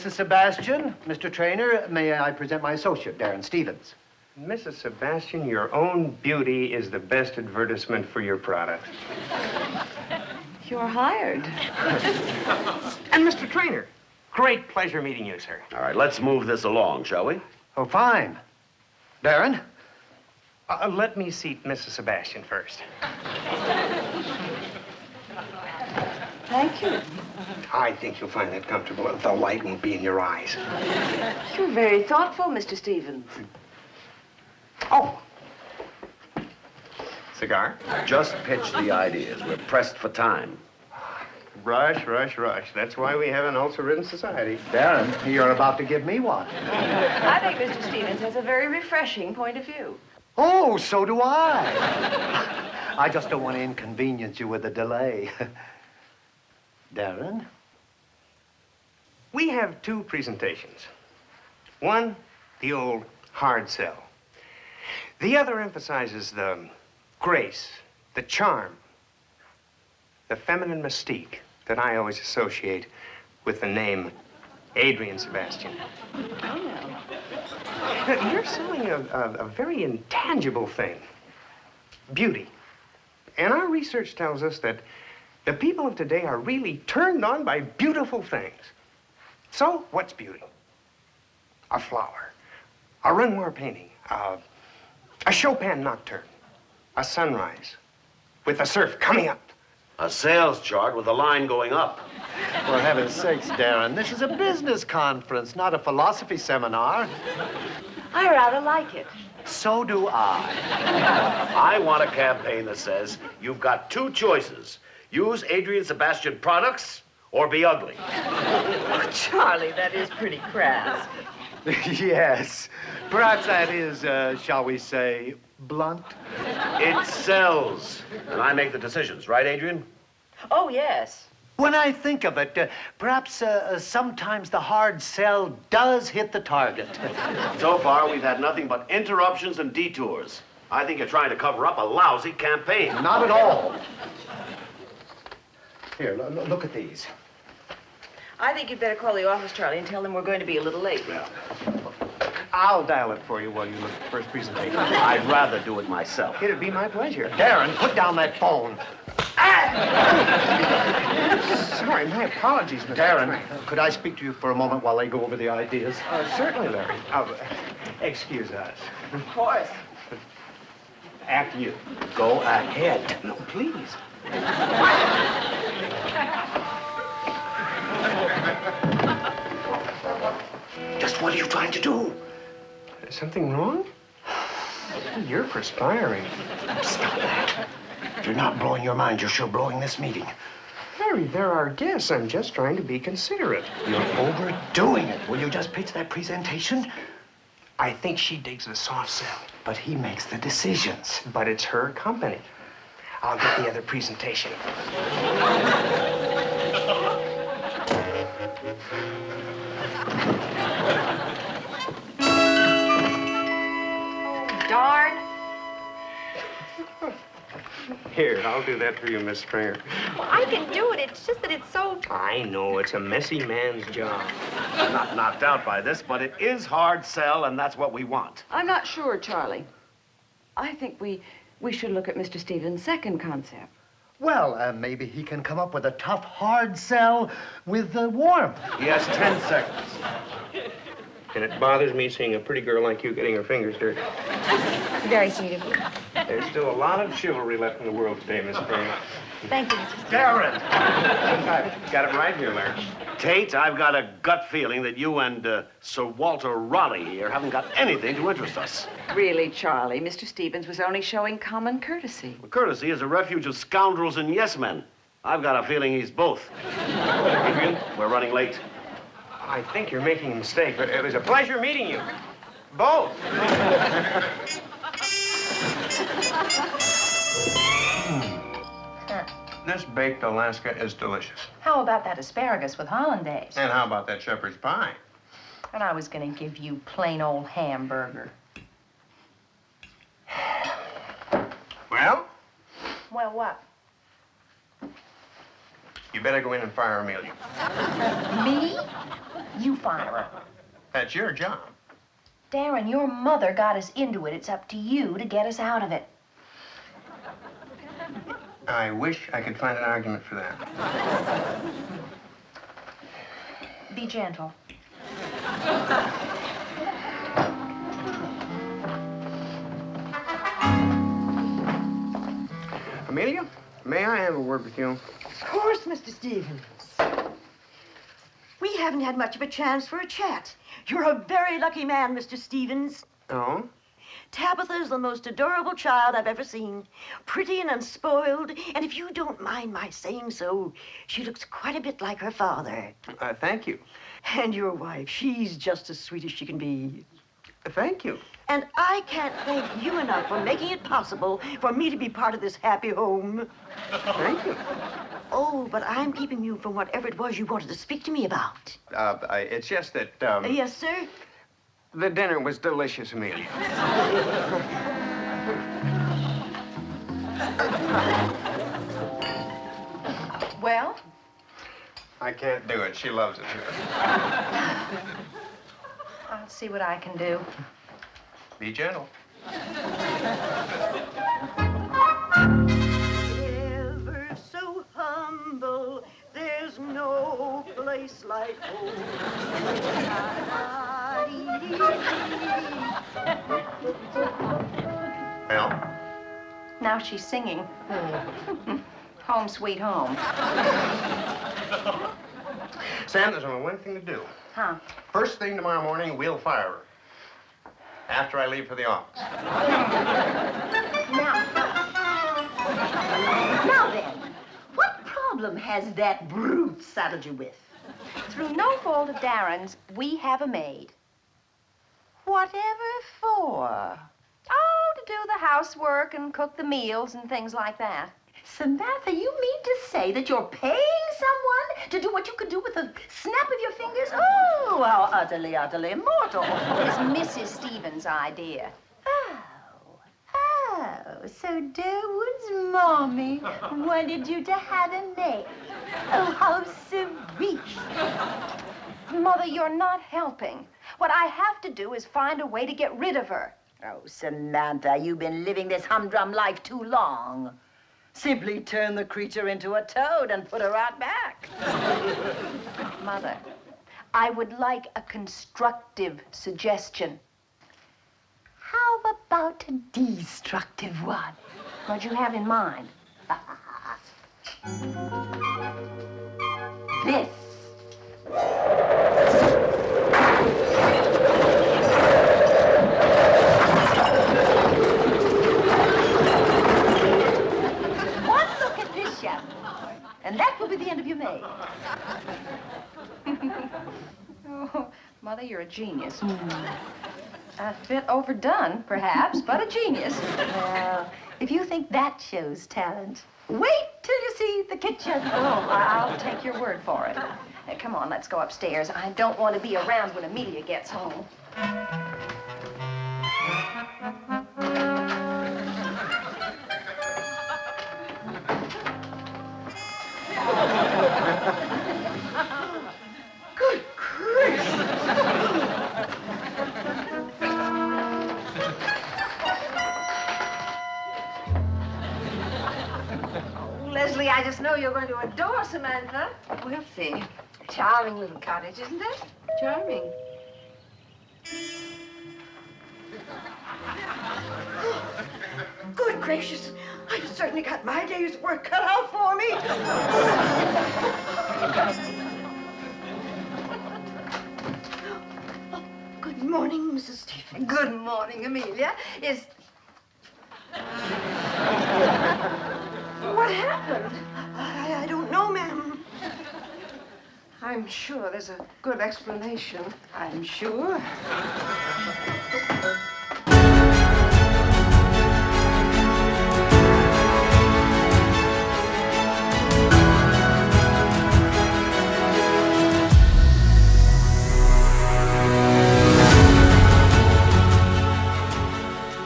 Mrs. Sebastian, Mr. Trainer, may I present my associate, Darrin Stephens. Mrs. Sebastian, your own beauty is the best advertisement for your product. You're hired. And Mr. Trainer, great pleasure meeting you, sir. All right, let's move this along, shall we? Oh, fine. Darrin? Let me seat Mrs. Sebastian first. Thank you. I think you'll find that comfortable. The light won't be in your eyes. You're very thoughtful, Mr. Stephens. Oh. Cigar? Just pitch the ideas. We're pressed for time. Rush, rush, rush. That's why we have an ulcer-ridden society. Darrin, you're about to give me one. I think Mr. Stephens has a very refreshing point of view. Oh, so do I. I just don't want to inconvenience you with a delay. Darrin? We have two presentations. One, the old hard sell. The other emphasizes the grace, the charm, the feminine mystique that I always associate with the name Adrian Sebastian. Now, you're selling a very intangible thing, beauty. And our research tells us that the people of today are really turned on by beautiful things. So, what's beauty? A flower, a Renoir painting, a Chopin nocturne, a sunrise with the surf coming up. A sales chart with a line going up. For heaven's sakes, Darrin, this is a business conference, not a philosophy seminar. I rather like it. So do I. I want a campaign that says you've got two choices. Use Adrian Sebastian products or be ugly. Oh, Charlie, that is pretty crass. Yes. Perhaps that is, shall we say, blunt. It sells. And I make the decisions, right, Adrian? Oh, yes. When I think of it, perhaps sometimes the hard sell does hit the target. So far, we've had nothing but interruptions and detours. I think you're trying to cover up a lousy campaign. Not at all. Here, look at these. I think you'd better call the office, Charlie, and tell them we're going to be a little late. Yeah. I'll dial it for you while you look at the first presentation. I'd rather do it myself. It'd be my pleasure. Darrin, put down that phone. Sorry, my apologies, Mr. Darrin, could I speak to you for a moment while I go over the ideas? Certainly, Larry. Excuse us. Of course. After you. Go ahead. No, please. Just what are you trying to do? Something wrong? You're perspiring. Stop that. If you're not blowing your mind, you're sure blowing this meeting. Larry, there are guests. I'm just trying to be considerate. You're overdoing it. Will you just pitch that presentation? I think she digs the soft sell. But he makes the decisions. But it's her company. I'll get the other presentation. Darn. Here, I'll do that for you, Miss Stringer. Well, I can do it. It's just that it's so... I know, it's a messy man's job. I'm not knocked out by this, but it is hard sell, and that's what we want. I'm not sure, Charlie. I think we should look at Mr. Stephens' second concept. Well, maybe he can come up with a tough, hard sell with warmth. He has 10 seconds. And it bothers me seeing a pretty girl like you getting her fingers dirty. Very sweet of you. There's still a lot of chivalry left in the world today, Miss Stringer. Thank you, Mr. Darrin! I've got it right here, Larry. Tate, I've got a gut feeling that you and Sir Walter Raleigh here haven't got anything to interest us. Really, Charlie, Mr. Stephens was only showing common courtesy. Courtesy is a refuge of scoundrels and yes-men. I've got a feeling he's both. Adrian, we're running late. I think you're making a mistake, but it was a pleasure meeting you. Both. This baked Alaska is delicious. How about that asparagus with hollandaise? And how about that shepherd's pie? And I was going to give you plain old hamburger. Well? Well, what? You better go in and fire Amelia. Me? You fire her. That's your job. Darrin, your mother got us into it. It's up to you to get us out of it. I wish I could find an argument for that. Be gentle. Amelia, may I have a word with you? Of course, Mr. Stephens. We haven't had much of a chance for a chat. You're a very lucky man, Mr. Stephens. Oh? Tabitha's the most adorable child I've ever seen. Pretty and unspoiled, and if you don't mind my saying so, she looks quite a bit like her father. Thank you. And your wife, she's just as sweet as she can be. Thank you. And I can't thank you enough for making it possible for me to be part of this happy home. Thank you. Oh, but I'm keeping you from whatever it was you wanted to speak to me about. It's just that, Yes, sir? the dinner was delicious, Amelia. Well? I can't do it. She loves it here. I'll see what I can do. Be gentle. Ever so humble, there's no place like home. Well? Now she's singing. Home, sweet home. Sam, there's only one thing to do. Huh? First thing tomorrow morning, we'll fire her. After I leave for the office. Now then, what problem has that brute saddled you with? Through no fault of Darrin's, we have a maid. Whatever for? Oh, to do the housework and cook the meals and things like that. Samantha, you mean to say that you're paying someone to do what you could do with a snap of your fingers? Oh, how utterly, utterly immoral. It's Mrs. Stephens' idea. Oh, so Durwood's mommy wanted you to have a maid. Oh, how sweet. Mother, you're not helping. What I have to do is find a way to get rid of her. Oh, Samantha, you've been living this humdrum life too long. Simply turn the creature into a toad and put her out back. Mother, I would like a constructive suggestion. How about a destructive one? What you have in mind? This. One look at this, young boy, and that will be the end of your maid. Oh, Mother, you're a genius. A bit overdone, perhaps, but a genius. Well, if you think that shows talent, wait till you see the kitchen. Oh, I'll take your word for it. Come on, let's go upstairs. I don't want to be around when Amelia gets home. Good gracious! Leslie, I just know you're going to adore Samantha. We'll see. Charming little cottage, isn't it? Charming. Good gracious! I've certainly got my day's work cut out for me. Oh, good morning, Mrs. Stephens. Good morning, Amelia. What happened? I don't know, ma'am. I'm sure there's a good explanation. I'm sure.